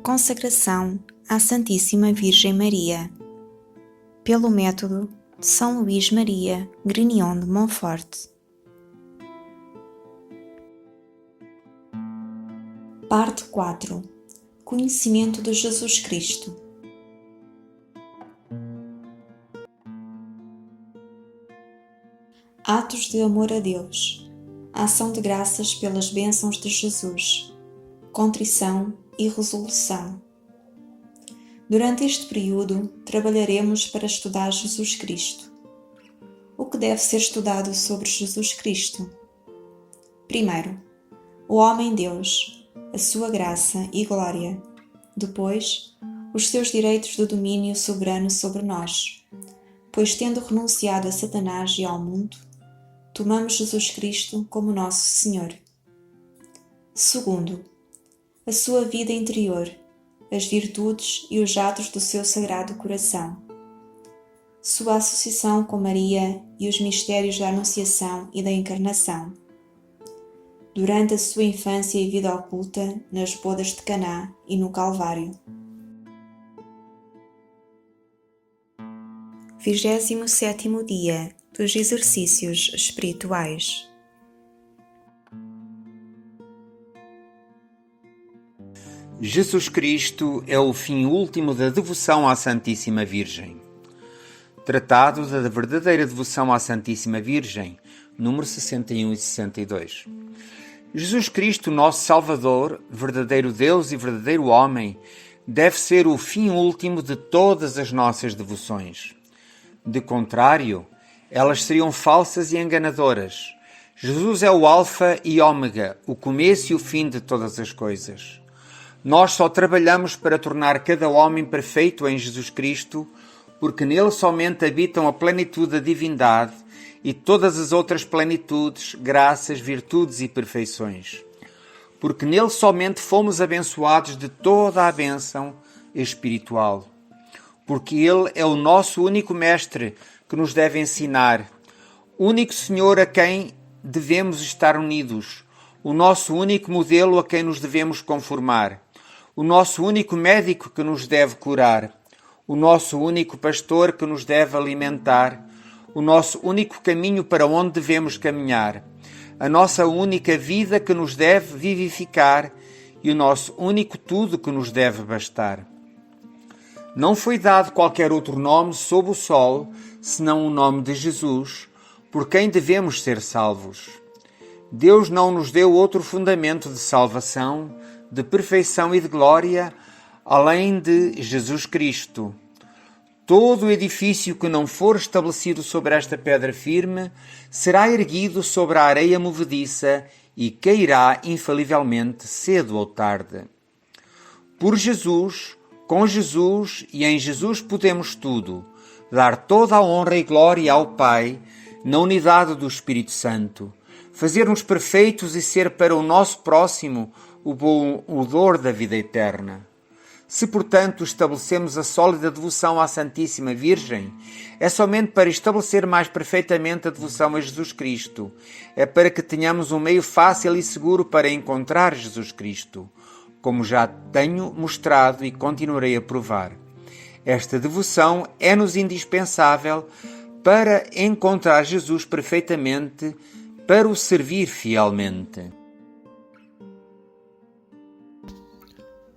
consagração à Santíssima Virgem Maria, pelo método de São Luís Maria Grignion de Montfort. Parte 4. Conhecimento de Jesus Cristo. Atos de amor a Deus. Ação de graças pelas bênçãos de Jesus. Contrição e resolução. Durante este período, trabalharemos para estudar Jesus Cristo. O que deve ser estudado sobre Jesus Cristo? Primeiro, o homem-Deus, a sua graça e glória. Depois, os seus direitos de domínio soberano sobre nós, pois tendo renunciado a Satanás e ao mundo, tomamos Jesus Cristo como nosso Senhor. Segundo, a sua vida interior, as virtudes e os atos do seu sagrado coração, sua associação com Maria e os mistérios da Anunciação e da Encarnação, durante a sua infância e vida oculta nas bodas de Caná e no Calvário. 27º dia dos exercícios espirituais. Jesus Cristo é o fim último da devoção à Santíssima Virgem. Tratado da verdadeira devoção à Santíssima Virgem, número 61 e 62. Jesus Cristo, nosso Salvador, verdadeiro Deus e verdadeiro homem, deve ser o fim último de todas as nossas devoções. De contrário, elas seriam falsas e enganadoras. Jesus é o Alfa e Ômega, o começo e o fim de todas as coisas. Nós só trabalhamos para tornar cada homem perfeito em Jesus Cristo, porque nele somente habitam a plenitude da divindade e todas as outras plenitudes, graças, virtudes e perfeições. Porque nele somente fomos abençoados de toda a bênção espiritual. Porque ele é o nosso único mestre que nos deve ensinar, único Senhor a quem devemos estar unidos, o nosso único modelo a quem nos devemos conformar, o nosso único médico que nos deve curar, o nosso único pastor que nos deve alimentar, o nosso único caminho para onde devemos caminhar, a nossa única vida que nos deve vivificar e o nosso único tudo que nos deve bastar. Não foi dado qualquer outro nome sob o sol, senão o nome de Jesus, por quem devemos ser salvos. Deus não nos deu outro fundamento de salvação, de perfeição e de glória, além de Jesus Cristo. Todo o edifício que não for estabelecido sobre esta pedra firme será erguido sobre a areia movediça e cairá infalivelmente cedo ou tarde. Por Jesus, com Jesus e em Jesus podemos tudo, dar toda a honra e glória ao Pai, na unidade do Espírito Santo, fazer-nos perfeitos e ser para o nosso próximo o bom odor da vida eterna. Se, portanto, estabelecemos a sólida devoção à Santíssima Virgem, é somente para estabelecer mais perfeitamente a devoção a Jesus Cristo. É para que tenhamos um meio fácil e seguro para encontrar Jesus Cristo, como já tenho mostrado e continuarei a provar. Esta devoção é-nos indispensável para encontrar Jesus perfeitamente, para o servir fielmente.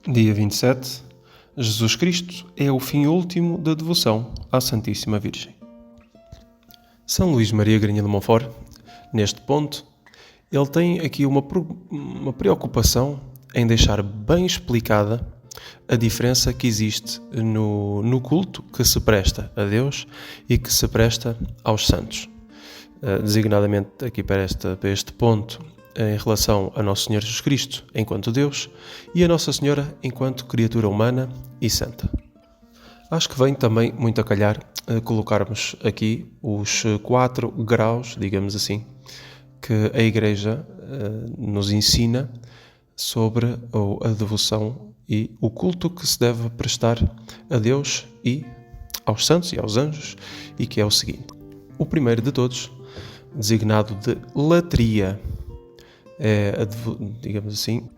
Dia 27. Jesus Cristo é o fim último da devoção à Santíssima Virgem. São Luís Maria Grignion de Montfort, neste ponto, ele tem aqui uma preocupação em deixar bem explicada a diferença que existe no culto que se presta a Deus e que se presta aos santos. Designadamente aqui para este ponto, em relação a Nosso Senhor Jesus Cristo enquanto Deus e a Nossa Senhora enquanto criatura humana e santa. Acho que vem também muito a calhar colocarmos aqui os 4 graus, digamos assim, que a Igreja nos ensina sobre a devoção e o culto que se deve prestar a Deus e aos santos e aos anjos, e que é o seguinte. O primeiro de todos, designado de latria, é, digamos assim,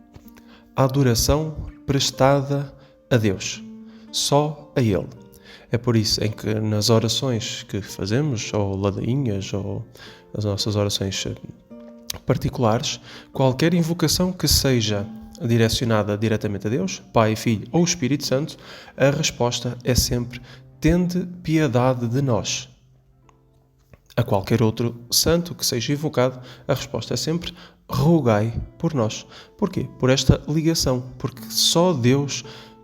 a adoração prestada a Deus, só a Ele. É por isso em que nas orações que fazemos, ou ladainhas, ou as nossas orações particulares, qualquer invocação que seja direcionada diretamente a Deus, Pai, Filho ou Espírito Santo, a resposta é sempre: tende piedade de nós. A qualquer outro santo que seja invocado, a resposta é sempre: rogai por nós. Porquê? Por esta ligação, porque só Deus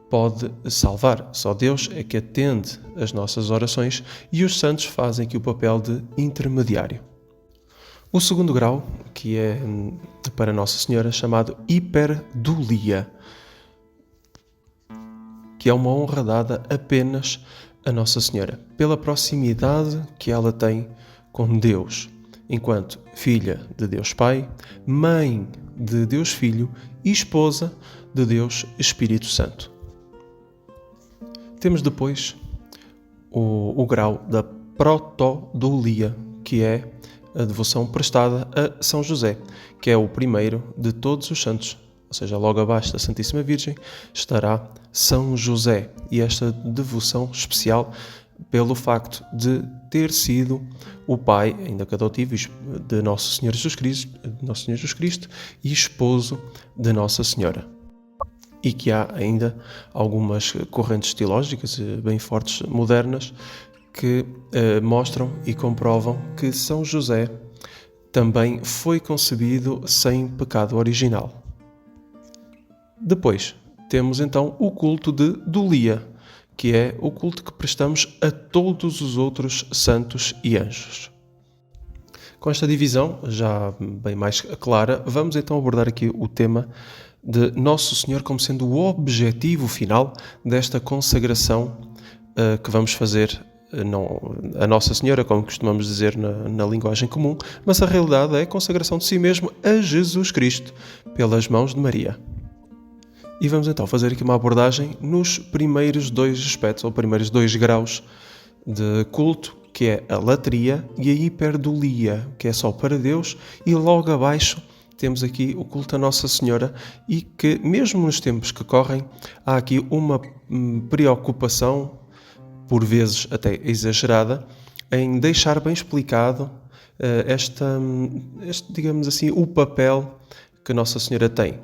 pode salvar, só Deus é que atende as nossas orações e os santos fazem aqui o papel de intermediário. O segundo grau, que é para Nossa Senhora, chamado hiperdulia, que é uma honra dada apenas a Nossa Senhora, pela proximidade que ela tem com Deus, enquanto filha de Deus Pai, mãe de Deus Filho e esposa de Deus Espírito Santo. Temos depois o grau da protodulia, que é a devoção prestada a São José, que é o primeiro de todos os santos. Ou seja, logo abaixo da Santíssima Virgem estará São José, e esta devoção especial pelo facto de ter sido o pai, ainda que adotivo, de Nosso Senhor Jesus Cristo e esposo de Nossa Senhora. E que há ainda algumas correntes teológicas bem fortes, modernas, que mostram e comprovam que São José também foi concebido sem pecado original. Depois, temos então o culto de Dulia, que é o culto que prestamos a todos os outros santos e anjos. Com esta divisão, já bem mais clara, vamos então abordar aqui o tema de Nosso Senhor como sendo o objetivo final desta consagração que vamos fazer, não a Nossa Senhora, como costumamos dizer na linguagem comum, mas a realidade é a consagração de si mesmo a Jesus Cristo pelas mãos de Maria. E vamos então fazer aqui uma abordagem nos primeiros dois aspectos, ou primeiros dois graus de culto, que é a latria e a hiperdulia, que é só para Deus, e logo abaixo temos aqui o culto a Nossa Senhora, e que mesmo nos tempos que correm há aqui uma preocupação, por vezes até exagerada, em deixar bem explicado digamos assim, o papel que Nossa Senhora tem.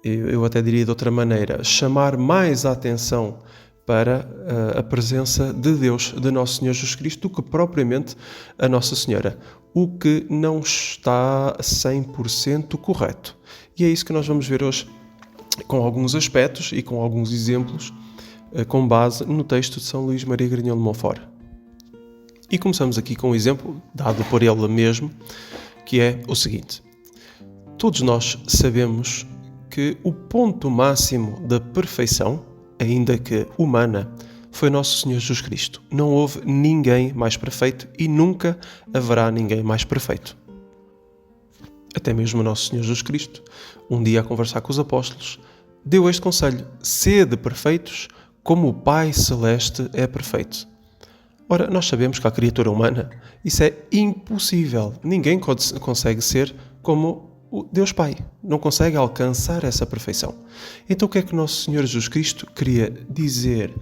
Eu até diria de outra maneira, chamar mais a atenção para a presença de Deus, de Nosso Senhor Jesus Cristo, do que propriamente a Nossa Senhora, o que não está 100% correto. E é isso que nós vamos ver hoje, com alguns aspectos e com alguns exemplos, com base no texto de São Luís Maria Grignion de Montfort. E começamos aqui com um exemplo, dado por ele mesmo, que é o seguinte: todos nós sabemos que o ponto máximo da perfeição, ainda que humana, foi Nosso Senhor Jesus Cristo. Não houve ninguém mais perfeito e nunca haverá ninguém mais perfeito. Até mesmo Nosso Senhor Jesus Cristo, um dia a conversar com os apóstolos, deu este conselho: sede perfeitos como o Pai Celeste é perfeito. Ora, nós sabemos que a criatura humana, isso é impossível. Ninguém consegue ser como o Deus Pai, não consegue alcançar essa perfeição. Então o que é que Nosso Senhor Jesus Cristo queria dizer?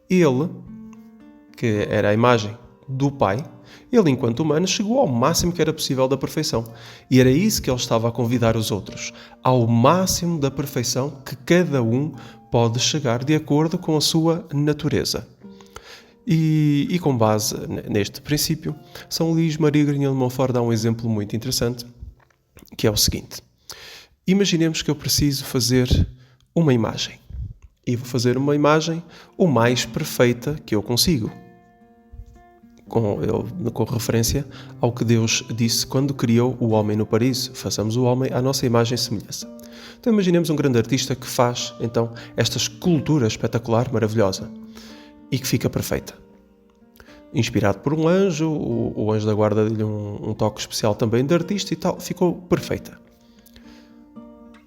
Ele, que era a imagem do Pai, ele enquanto humano chegou ao máximo que era possível da perfeição. E era isso que ele estava a convidar os outros, ao máximo da perfeição que cada um pode chegar de acordo com a sua natureza. E com base neste princípio, São Luís Maria Grignion de Montfort dá um exemplo muito interessante, que é o seguinte: imaginemos que eu preciso fazer uma imagem, e vou fazer uma imagem o mais perfeita que eu consigo, com referência ao que Deus disse quando criou o homem no paraíso: façamos o homem à nossa imagem e semelhança. Então imaginemos um grande artista que faz então esta escultura espetacular, maravilhosa, e que fica perfeita. Inspirado por um anjo, o anjo da guarda deu-lhe um toque especial também de artista e tal, ficou perfeita.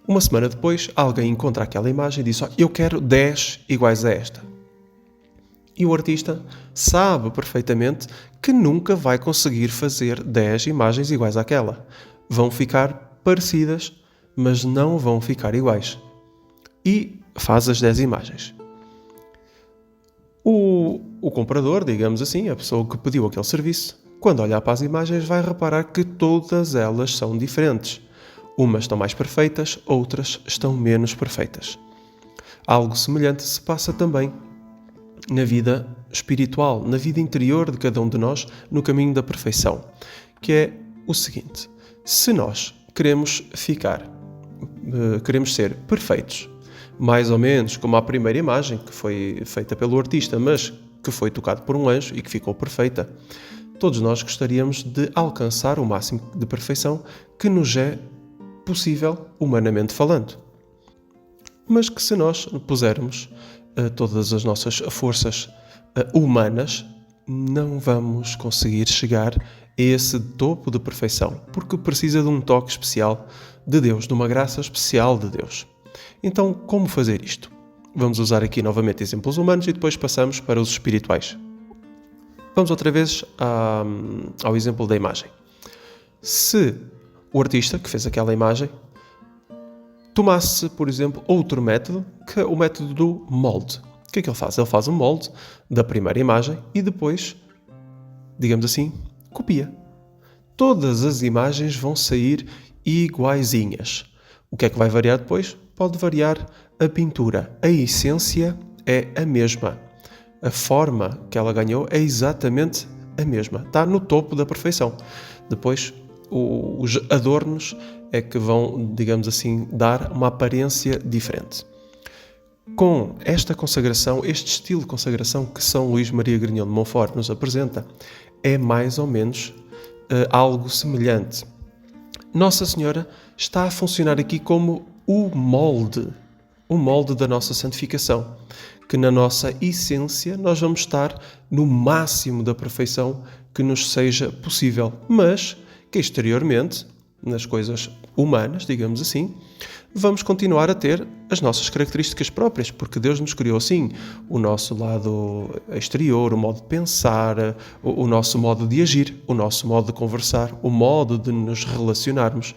Uma semana depois, alguém encontra aquela imagem e diz: eu quero 10 iguais a esta. E o artista sabe perfeitamente que nunca vai conseguir fazer 10 imagens iguais àquela. Vão ficar parecidas, mas não vão ficar iguais. E faz as 10 imagens. O comprador, digamos assim, a pessoa que pediu aquele serviço, quando olhar para as imagens vai reparar que todas elas são diferentes. Umas estão mais perfeitas, outras estão menos perfeitas. Algo semelhante se passa também na vida espiritual, na vida interior de cada um de nós, no caminho da perfeição, que é o seguinte: se nós queremos ser perfeitos, mais ou menos como a primeira imagem que foi feita pelo artista, mas que foi tocado por um anjo e que ficou perfeita, todos nós gostaríamos de alcançar o máximo de perfeição que nos é possível, humanamente falando. Mas que se nós pusermos todas as nossas forças humanas, não vamos conseguir chegar a esse topo de perfeição, porque precisa de um toque especial de Deus, de uma graça especial de Deus. Então, como fazer isto? Vamos usar aqui novamente exemplos humanos e depois passamos para os espirituais. Vamos outra vez ao exemplo da imagem. Se o artista que fez aquela imagem tomasse, por exemplo, outro método, que é o método do molde. O que é que ele faz? Ele faz um molde da primeira imagem e depois, digamos assim, copia. Todas as imagens vão sair iguaizinhas. O que é que vai variar depois? Pode variar a pintura. A essência é a mesma. A forma que ela ganhou é exatamente a mesma. Está no topo da perfeição. Depois, os adornos é que vão, digamos assim, dar uma aparência diferente. Com esta consagração, este estilo de consagração que São Luís Maria Grignion de Montfort nos apresenta, é mais ou menos algo semelhante. Nossa Senhora está a funcionar aqui como o molde da nossa santificação, que na nossa essência nós vamos estar no máximo da perfeição que nos seja possível, mas que exteriormente, nas coisas humanas, digamos assim, vamos continuar a ter as nossas características próprias, porque Deus nos criou assim, o nosso lado exterior, o modo de pensar, o nosso modo de agir, o nosso modo de conversar, o modo de nos relacionarmos.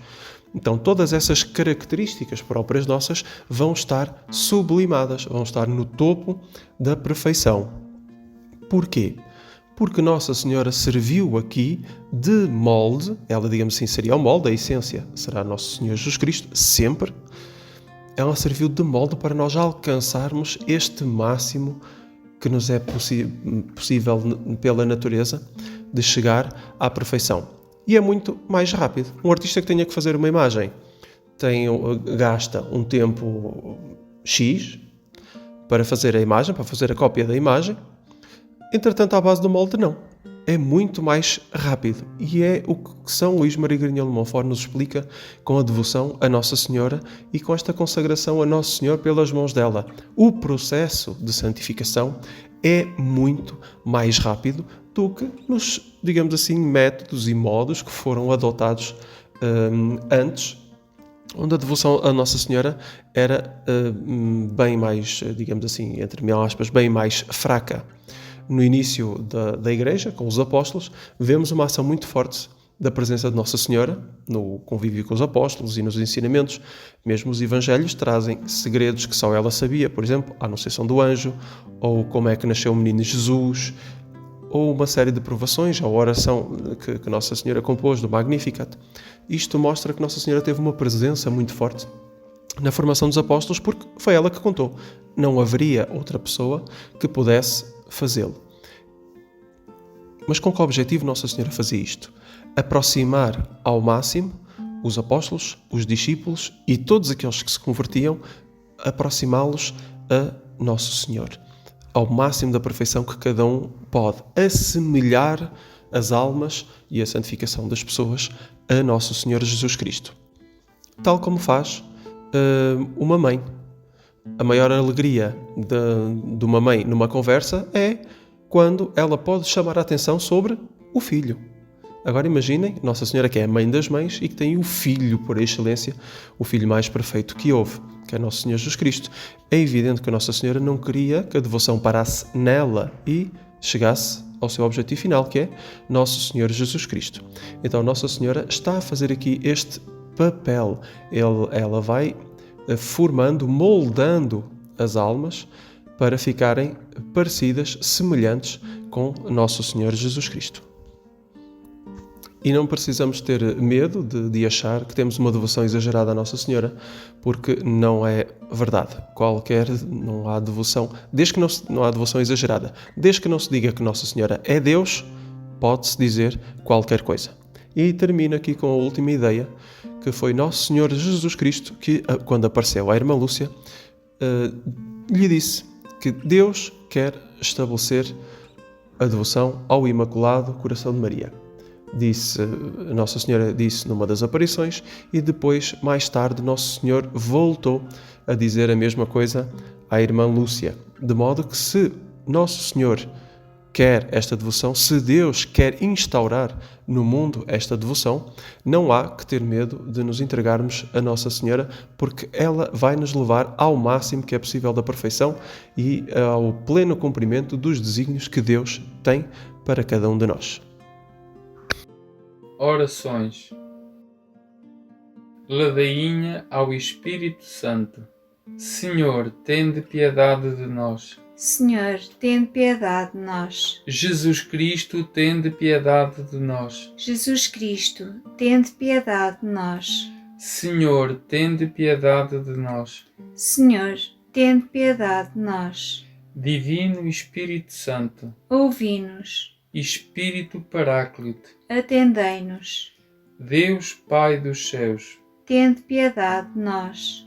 Então, todas essas características próprias nossas vão estar sublimadas, vão estar no topo da perfeição. Porquê? Porque Nossa Senhora serviu aqui de molde, ela, digamos assim, seria o molde, a essência será Nosso Senhor Jesus Cristo, sempre. Ela serviu de molde para nós alcançarmos este máximo que nos é possível pela natureza de chegar à perfeição. E é muito mais rápido. Um artista que tenha que fazer uma imagem gasta um tempo X para fazer a imagem, para fazer a cópia da imagem. Entretanto, à base do molde, não. É muito mais rápido. E é o que São Luís Maria Grignion de Montfort nos explica com a devoção a Nossa Senhora e com esta consagração a Nosso Senhor pelas mãos dela. O processo de santificação é muito mais rápido do que nos, digamos assim, métodos e modos que foram adotados antes, onde a devoção a Nossa Senhora era bem mais, digamos assim, entre mil aspas, bem mais fraca. No início da Igreja, com os apóstolos, vemos uma ação muito forte da presença de Nossa Senhora no convívio com os apóstolos e nos ensinamentos. Mesmo os evangelhos trazem segredos que só ela sabia, por exemplo, a anunciação do anjo, ou como é que nasceu o menino Jesus, ou uma série de provações, a oração que Nossa Senhora compôs do Magnificat. Isto mostra que Nossa Senhora teve uma presença muito forte na formação dos apóstolos, porque foi ela que contou. Não haveria outra pessoa que pudesse fazê-lo. Mas com que objetivo Nossa Senhora fazia isto? Aproximar ao máximo os apóstolos, os discípulos e todos aqueles que se convertiam, aproximá-los a Nosso Senhor, ao máximo da perfeição que cada um pode, assemelhar as almas e a santificação das pessoas a Nosso Senhor Jesus Cristo. Tal como faz uma mãe. A maior alegria de uma mãe numa conversa é quando ela pode chamar a atenção sobre o filho. Agora imaginem Nossa Senhora, que é a mãe das mães e que tem o filho por excelência, o filho mais perfeito que houve, que é Nosso Senhor Jesus Cristo. É evidente que Nossa Senhora não queria que a devoção parasse nela e chegasse ao seu objetivo final, que é Nosso Senhor Jesus Cristo. Então Nossa Senhora está a fazer aqui este papel. Ela vai formando, moldando as almas para ficarem parecidas, semelhantes com Nosso Senhor Jesus Cristo. E não precisamos ter medo de achar que temos uma devoção exagerada à Nossa Senhora, porque não é verdade. Não há devoção, desde que não há devoção exagerada, desde que não se diga que Nossa Senhora é Deus, pode-se dizer qualquer coisa. E termino aqui com a última ideia, que foi Nosso Senhor Jesus Cristo, que quando apareceu à irmã Lúcia, lhe disse que Deus quer estabelecer a devoção ao Imaculado Coração de Maria. Nossa Senhora disse numa das aparições, e depois, mais tarde, Nosso Senhor voltou a dizer a mesma coisa à irmã Lúcia. De modo que se Nosso Senhor quer esta devoção, se Deus quer instaurar no mundo esta devoção, não há que ter medo de nos entregarmos a Nossa Senhora, porque ela vai nos levar ao máximo que é possível da perfeição e ao pleno cumprimento dos desígnios que Deus tem para cada um de nós. Orações. Ladainha ao Espírito Santo. Senhor, tende piedade de nós. Senhor, tende piedade de nós. Jesus Cristo, tende piedade de nós. Jesus Cristo, tende piedade de nós. Senhor, tende piedade de nós. Senhor, tende piedade de nós. Divino Espírito Santo, Ouvi-nos, Espírito Paráclito, atendei-nos, Deus Pai dos céus, tende piedade de nós.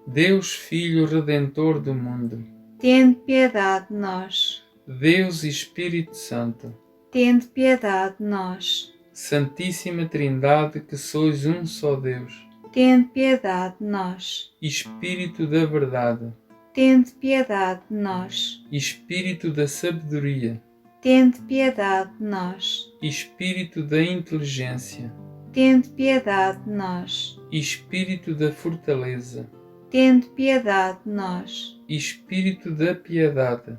Deus Filho Redentor do mundo, Tende piedade de nós. Deus Espírito Santo, Tende piedade de nós. Santíssima Trindade, que sois um só Deus, Tende piedade de nós. Espírito da verdade, Tende piedade de nós. Espírito da sabedoria, Tende piedade de nós. Espírito da inteligência, Tende piedade de nós. Espírito da fortaleza, Tende piedade de nós. Espírito da piedade,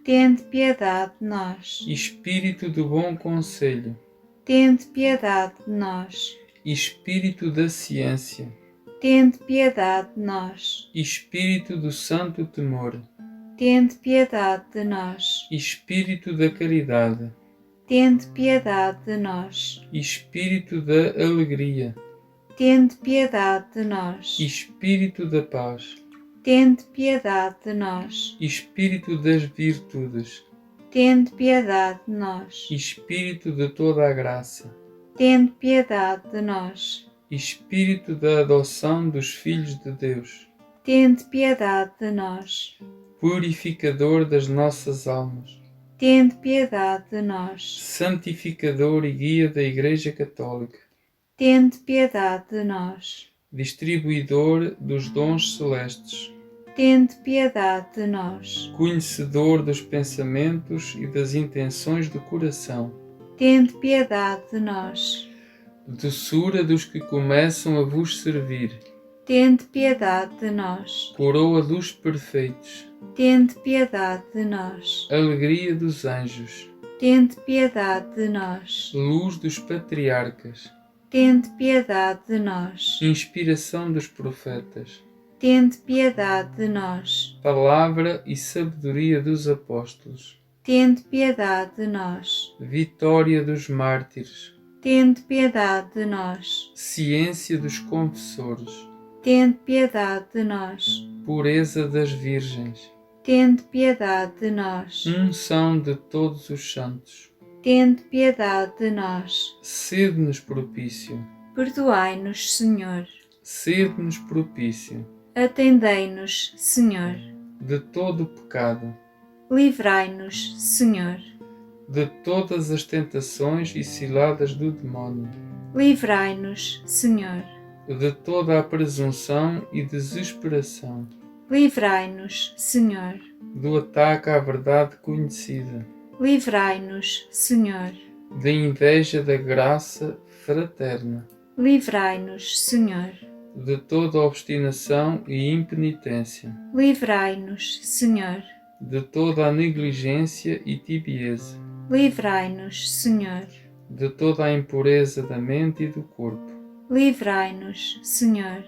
Tende piedade de nós. Espírito do bom conselho, Tende piedade de nós. Espírito da ciência, Tende piedade de nós. Espírito do santo temor, Tende piedade de nós. Espírito da caridade, Tende piedade de nós. Espírito da alegria, Tende piedade de nós. Espírito da paz, Tende piedade de nós. Espírito das virtudes, Tende piedade de nós. Espírito de toda a graça, Tende piedade de nós. Espírito da adoção dos filhos de Deus, Tende piedade de nós. purificador das nossas almas, Tende piedade de nós. santificador e guia da Igreja Católica, Tende piedade de nós. distribuidor dos dons celestes, Tende piedade de nós. conhecedor dos pensamentos e das intenções do coração, Tende piedade de nós. doçura dos que começam a vos servir, Tende piedade de nós. coroa dos perfeitos, Tende piedade de nós. alegria dos anjos, Tende piedade de nós. luz dos patriarcas, Tende piedade de nós. inspiração dos profetas, Tende piedade de nós. palavra e sabedoria dos apóstolos, Tende piedade de nós. vitória dos mártires, Tende piedade de nós. ciência dos confessores, Tende piedade de nós. pureza das virgens, Tende piedade de nós. unção de todos os santos, Tende piedade de nós. sede-nos propício, Perdoai-nos, Senhor. sede-nos propício, Atendei-nos, Senhor. de todo o pecado, Livrai-nos, Senhor. de todas as tentações e ciladas do demónio, Livrai-nos, Senhor. de toda a presunção e desesperação, Livrai-nos, Senhor. do ataque à verdade conhecida, Livrai-nos, Senhor. da inveja da graça fraterna, Livrai-nos, Senhor. de toda obstinação e impenitência, Livrai-nos, Senhor. de toda a negligência e tibieza, Livrai-nos, Senhor. de toda a impureza da mente e do corpo, Livrai-nos, Senhor.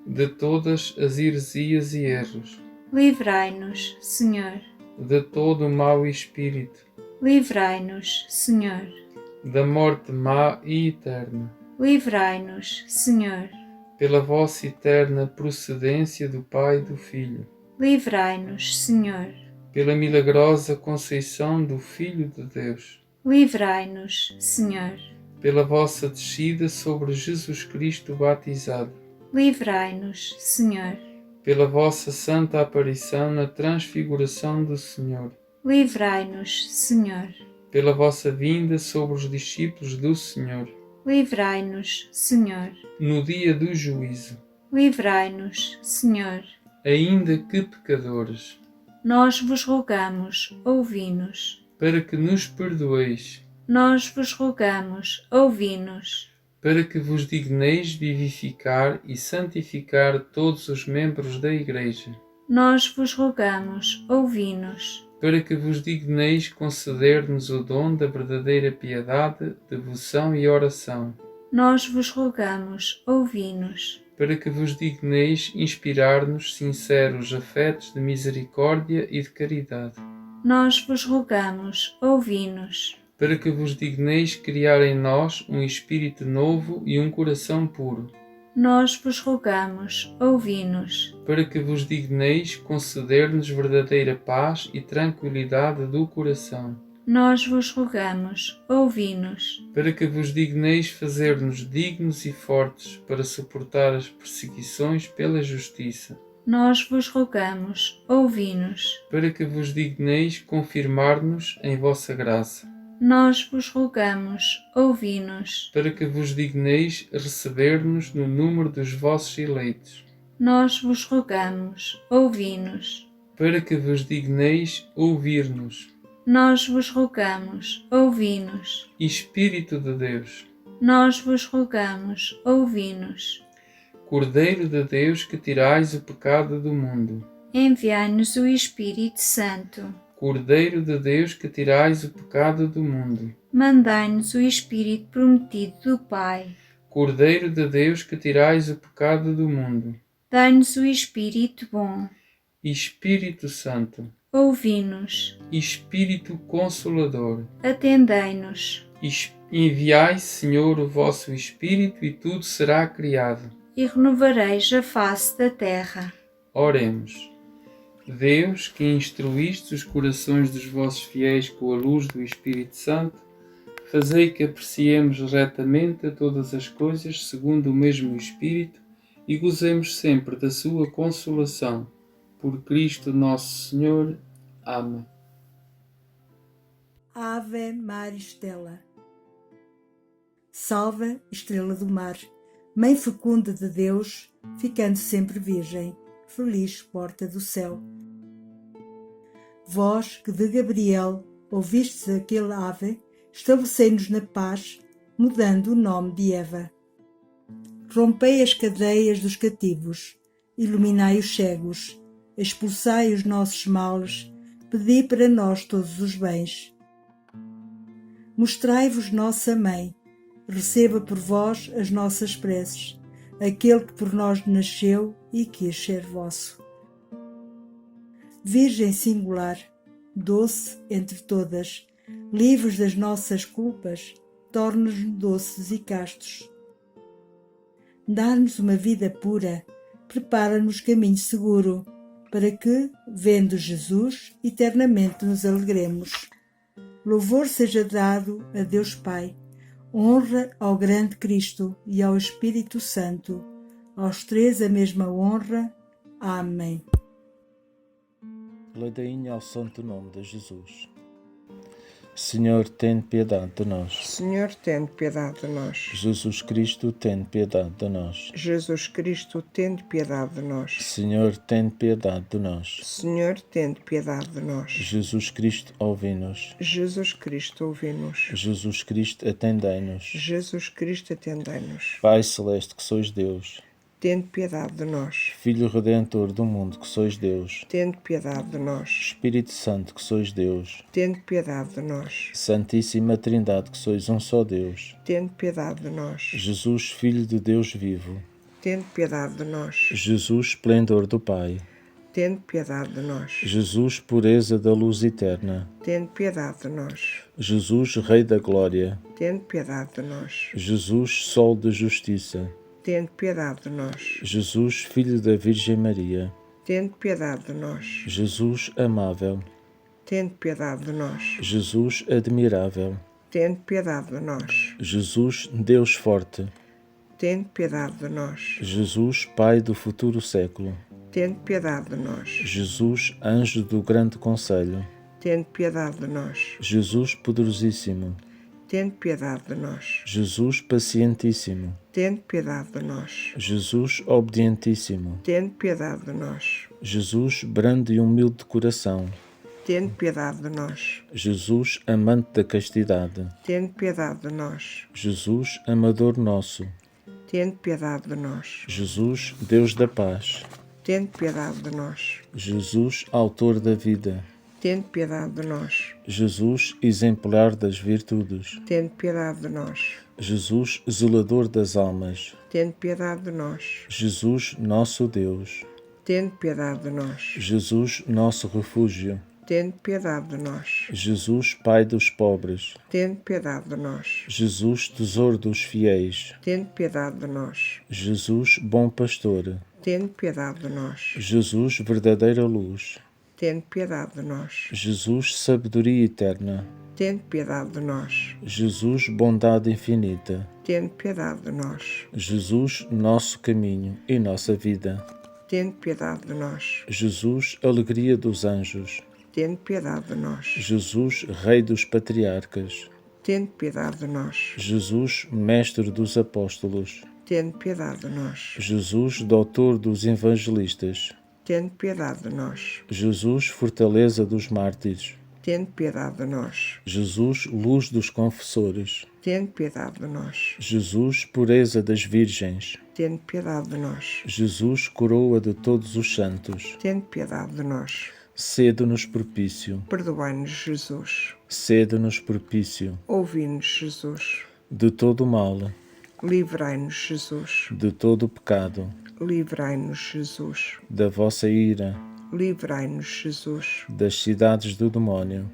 de todas as heresias e erros, Livrai-nos, Senhor. de todo mau espírito, Livrai-nos, Senhor. da morte má e eterna, Livrai-nos, Senhor. pela vossa eterna procedência do Pai e do Filho, Livrai-nos, Senhor. pela milagrosa conceição do Filho de Deus, Livrai-nos, Senhor. pela vossa descida sobre Jesus Cristo batizado, Livrai-nos, Senhor. pela vossa santa aparição na transfiguração do Senhor, Livrai-nos, Senhor. pela vossa vinda sobre os discípulos do Senhor, Livrai-nos, Senhor. no dia do juízo, Livrai-nos, Senhor. ainda que pecadores, Nós vos rogamos, ouvi-nos. para que nos perdoeis, Nós vos rogamos, ouvi-nos. para que vos digneis vivificar e santificar todos os membros da Igreja, Nós vos rogamos, ouvi-nos. para que vos digneis conceder-nos o dom da verdadeira piedade, devoção e oração, Nós vos rogamos, ouvi-nos. para que vos digneis inspirar-nos sinceros afetos de misericórdia e de caridade, Nós vos rogamos, ouvi-nos. para que vos digneis criar em nós um espírito novo e um coração puro, Nós vos rogamos, ouvi-nos. para que vos digneis conceder-nos verdadeira paz e tranquilidade do coração, Nós vos rogamos, ouvi-nos. para que vos digneis fazer-nos dignos e fortes para suportar as perseguições pela justiça, Nós vos rogamos, ouvi-nos. para que vos digneis confirmar-nos em vossa graça, Nós vos rogamos, ouvi-nos. para que vos digneis receber-nos no número dos vossos eleitos, Nós vos rogamos, ouvi-nos. para que vos digneis ouvir-nos. Nós vos rogamos, ouvi-nos. Espírito de Deus, Nós vos rogamos, ouvi-nos. Cordeiro de Deus que tirais o pecado do mundo, Enviai-nos o Espírito Santo. Cordeiro de Deus que tirais o pecado do mundo, Mandai-nos o Espírito prometido do Pai. Cordeiro de Deus que tirais o pecado do mundo, Dai-nos o Espírito bom. Espírito Santo, Ouvi-nos. Espírito Consolador, Atendei-nos. enviai, Senhor, o vosso Espírito e tudo será criado. E renovareis a face da terra. Oremos. Deus, que instruíste os corações dos vossos fiéis com a luz do Espírito Santo, fazei que apreciemos retamente a todas as coisas segundo o mesmo Espírito e gozemos sempre da sua consolação. Por Cristo nosso Senhor. Amém. Ave Maris Stella. Salve, estrela do mar, Mãe fecunda de Deus, ficando sempre virgem, feliz porta do céu. Vós que de Gabriel ouvistes aquele ave, estabelecei-nos na paz, mudando o nome de Eva. Rompei as cadeias dos cativos, iluminai os cegos, expulsai os nossos males, pedi para nós todos os bens. Mostrai-vos nossa Mãe, receba por vós as nossas preces, aquele que por nós nasceu e quis ser vosso. Virgem singular, doce entre todas, livres das nossas culpas, torna-nos doces e castos. Dá-nos uma vida pura, prepara-nos caminho seguro, para que, vendo Jesus, eternamente nos alegremos. Louvor seja dado a Deus Pai, honra ao grande Cristo e ao Espírito Santo, aos três a mesma honra. Amém. Ladainha ao santo nome de Jesus. Senhor, tem piedade de nós. Senhor, tem piedade de nós. Jesus Cristo, tem piedade de nós. Jesus Cristo, tem piedade de nós. Senhor, tem piedade de nós. Senhor, tem piedade de nós. Jesus Cristo, ouvi-nos. Jesus Cristo, ouvi-nos. Jesus Cristo, atendei-nos. Jesus Cristo, atendei-nos. Pai celeste que sois Deus, Tende piedade de nós. Filho Redentor do mundo que sois Deus, Tende piedade de nós. Espírito Santo que sois Deus, Tende piedade de nós. Santíssima Trindade que sois um só Deus, Tende piedade de nós. Jesus, Filho de Deus vivo, Tende piedade de nós. Jesus, esplendor do Pai, tende piedade de nós. Jesus, pureza da luz eterna. Tende piedade de nós. Jesus, Rei da glória. Tende piedade de nós. Jesus, Sol da justiça. Tende piedade de nós. Jesus, Filho da Virgem Maria. Tende piedade de nós. Jesus, amável. Tende piedade de nós. Jesus, admirável. Tende piedade de nós. Jesus, Deus forte. Tende piedade de nós. Jesus, Pai do futuro século. Tende piedade de nós. Jesus, Anjo do grande conselho. Tende piedade de nós. Jesus, poderosíssimo. Tende piedade de nós. Jesus, pacientíssimo. Tende piedade de nós. Jesus, obedientíssimo. Tende piedade de nós. Jesus, brando e humilde de coração. Tende piedade de nós. Jesus, amante da castidade. Tende piedade de nós. Jesus, amador nosso. Tende piedade de nós. Jesus, Deus da paz. Tende piedade de nós. Jesus, autor da vida. Tende piedade de nós. Jesus, exemplar das virtudes. Tende piedade de nós. Jesus, zelador das almas. Tende piedade de nós. Jesus, nosso Deus. Tende piedade de nós. Jesus, nosso refúgio. Tende piedade de nós. Jesus, Pai dos pobres. Tende piedade de nós. Jesus, tesouro dos fiéis. Tende piedade de nós. Jesus, bom pastor. Tende piedade de nós. Jesus, verdadeira luz. Tende piedade de nós. Jesus, sabedoria eterna. Tende piedade de nós. Jesus, bondade infinita. Tende piedade de nós. Jesus, nosso caminho e nossa vida. Tende piedade de nós. Jesus, alegria dos anjos. Tende piedade de nós. Jesus, Rei dos patriarcas. Tende piedade de nós. Jesus, Mestre dos apóstolos. Tende piedade de nós. Jesus, Doutor dos evangelistas. Tende piedade de nós. Jesus, fortaleza dos mártires. Tende piedade de nós. Jesus, luz dos confessores. Tende piedade de nós. Jesus, pureza das virgens. Tende piedade de nós. Jesus, coroa de todos os santos. Tende piedade de nós. Sede-nos propício. Perdoai-nos, Jesus. Sede-nos propício. Ouvi-nos, Jesus. De todo o mal. Livrai-nos, Jesus. De todo o pecado. Livrai-nos, Jesus. Da vossa ira. Livrai-nos, Jesus. Das cidades do demónio.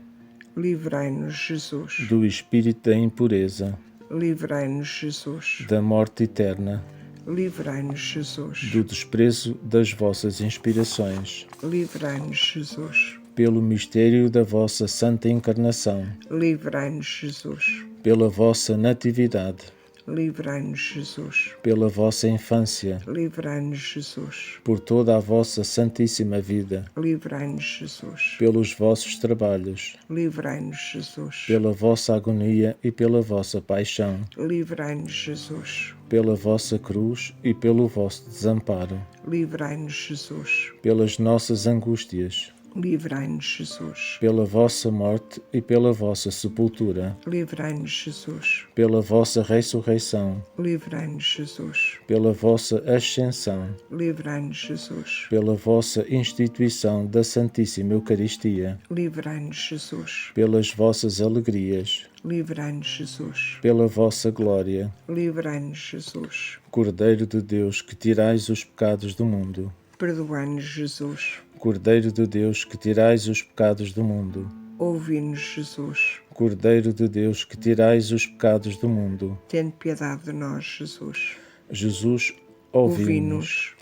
Livrai-nos, Jesus. Do espírito da impureza. Livrai-nos, Jesus. Da morte eterna. Livrai-nos, Jesus. Do desprezo das vossas inspirações. Livrai-nos, Jesus. Pelo mistério da vossa santa encarnação. Livrai-nos, Jesus. Pela vossa natividade. Livrai-nos, Jesus. Pela vossa infância. Livrai-nos, Jesus. Por toda a vossa santíssima vida. Livrai-nos, Jesus. Pelos vossos trabalhos. Livrai-nos, Jesus. Pela vossa agonia e pela vossa paixão. Livrai-nos, Jesus. Pela vossa cruz e pelo vosso desamparo. Livrai-nos, Jesus. Pelas nossas angústias. Livrai-nos, Jesus. Pela vossa morte e pela vossa sepultura. Livrai-nos, Jesus. Pela vossa ressurreição. Livrai-nos, Jesus. Pela vossa ascensão. Livrai-nos, Jesus. Pela vossa instituição da Santíssima Eucaristia. Livrai-nos, Jesus. Pelas vossas alegrias. Livrai-nos, Jesus. Pela vossa glória. Livrai-nos, Jesus. Cordeiro de Deus, que tirais os pecados do mundo. Perdoai-nos, Jesus. Cordeiro de Deus, que tirais os pecados do mundo. Ouvi-nos, Jesus. Cordeiro de Deus, que tirais os pecados do mundo. Tende piedade de nós, Jesus. Jesus, ouvi-nos. Ouvi-nos.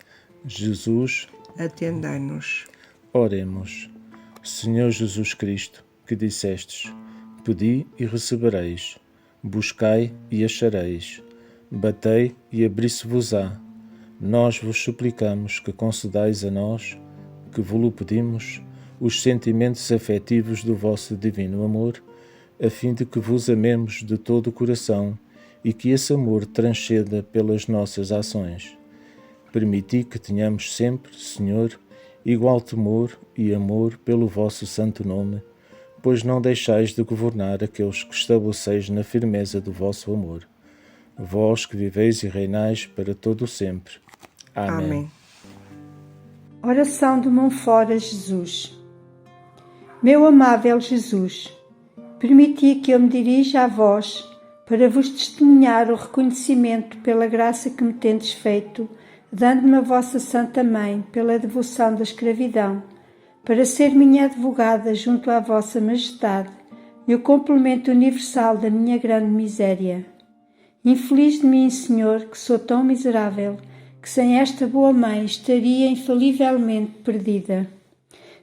Jesus, Atendei-nos. oremos. Senhor Jesus Cristo, que dissestes: pedi e recebereis, buscai e achareis, batei e abri-se-vos-á. Nós vos suplicamos que concedais a nós, que vos-lo pedimos, os sentimentos afetivos do vosso divino amor, a fim de que vos amemos de todo o coração e que esse amor transcenda pelas nossas ações. Permiti que tenhamos sempre, Senhor, igual temor e amor pelo vosso santo nome, pois não deixais de governar aqueles que estabeleceis na firmeza do vosso amor. Vós que viveis e reinais para todo o sempre. Amém. Amém. Oração de Montfort a Jesus. Meu amável Jesus, permiti que eu me dirija a vós para vos testemunhar o reconhecimento pela graça que me tendes feito dando-me a vossa Santa Mãe pela devoção da escravidão, para ser minha advogada junto à vossa Majestade e o complemento universal da minha grande miséria. Infeliz de mim, Senhor, que sou tão miserável, que sem esta boa mãe estaria infalivelmente perdida.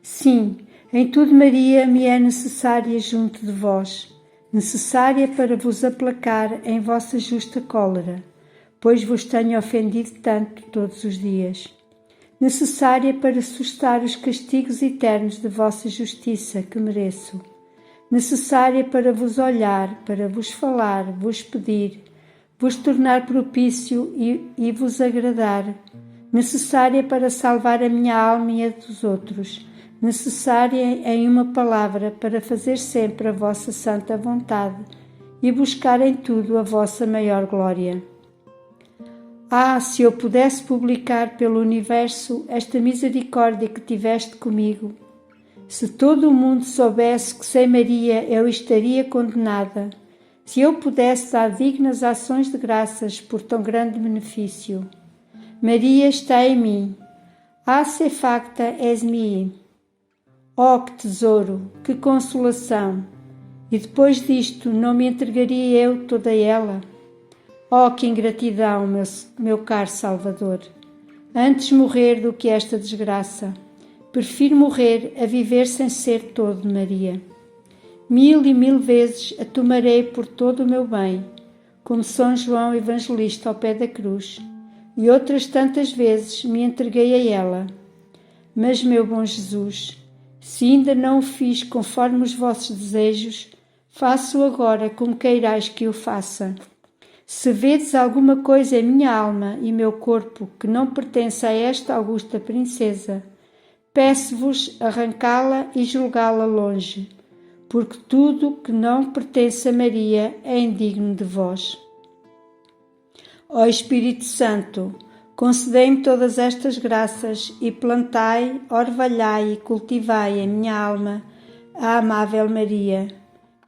Sim, em tudo Maria me é necessária junto de vós, necessária para vos aplacar em vossa justa cólera, pois vos tenho ofendido tanto todos os dias. Necessária para sustar os castigos eternos de vossa justiça que mereço. Necessária para vos olhar, para vos falar, vos pedir, vos tornar propício e vos agradar. Necessária para salvar a minha alma e a dos outros. Necessária em uma palavra para fazer sempre a vossa santa vontade e buscar em tudo a vossa maior glória. Ah, se eu pudesse publicar pelo universo esta misericórdia que tiveste comigo! Se todo o mundo soubesse que sem Maria eu estaria condenada, se eu pudesse dar dignas ações de graças por tão grande benefício. Maria está em mim. Ah, se facta es mi. Oh, que tesouro, que consolação! E depois disto não me entregaria eu toda ela? Oh, que ingratidão, meu caro Salvador! Antes morrer do que esta desgraça. Prefiro morrer a viver sem ser todo Maria. 1000 e 1000 vezes a tomarei por todo o meu bem, como São João Evangelista ao pé da cruz, e outras tantas vezes me entreguei a ela. Mas, meu bom Jesus, se ainda não o fiz conforme os vossos desejos, faço agora como queirais que o faça. Se vedes alguma coisa em minha alma e meu corpo que não pertence a esta augusta princesa, peço-vos arrancá-la e julgá-la longe, porque tudo que não pertence a Maria é indigno de vós. Ó Espírito Santo, concedei-me todas estas graças e plantai, orvalhai e cultivai em minha alma a amável Maria,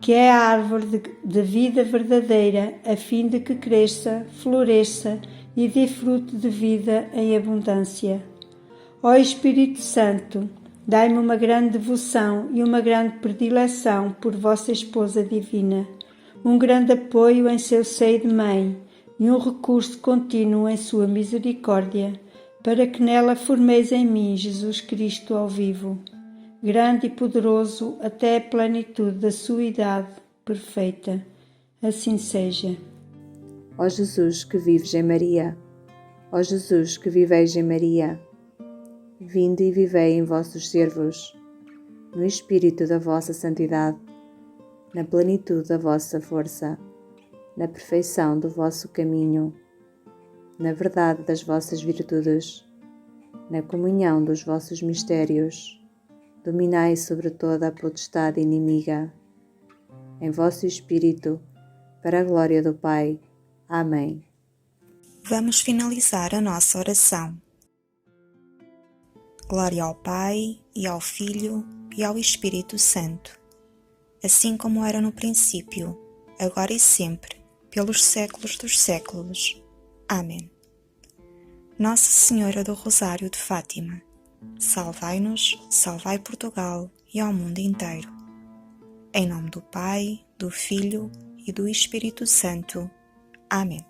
que é a árvore de vida verdadeira, a fim de que cresça, floresça e dê fruto de vida em abundância. Ó Espírito Santo, dai-me uma grande devoção e uma grande predileção por vossa esposa divina, um grande apoio em seu seio de mãe e um recurso contínuo em sua misericórdia, para que nela formeis em mim Jesus Cristo ao vivo, grande e poderoso até a plenitude da sua idade perfeita. Assim seja. Ó Jesus que vives em Maria, ó Jesus que viveis em Maria, vinde e vivei em vossos servos, no espírito da vossa santidade, na plenitude da vossa força, na perfeição do vosso caminho, na verdade das vossas virtudes, na comunhão dos vossos mistérios, dominai sobre toda a potestade inimiga, em vosso espírito, para a glória do Pai. Amém. Vamos finalizar a nossa oração. Glória ao Pai, e ao Filho, e ao Espírito Santo, assim como era no princípio, agora e sempre, pelos séculos dos séculos. Amém. Nossa Senhora do Rosário de Fátima, salvai-nos, salvai Portugal e ao mundo inteiro. Em nome do Pai, do Filho e do Espírito Santo. Amém.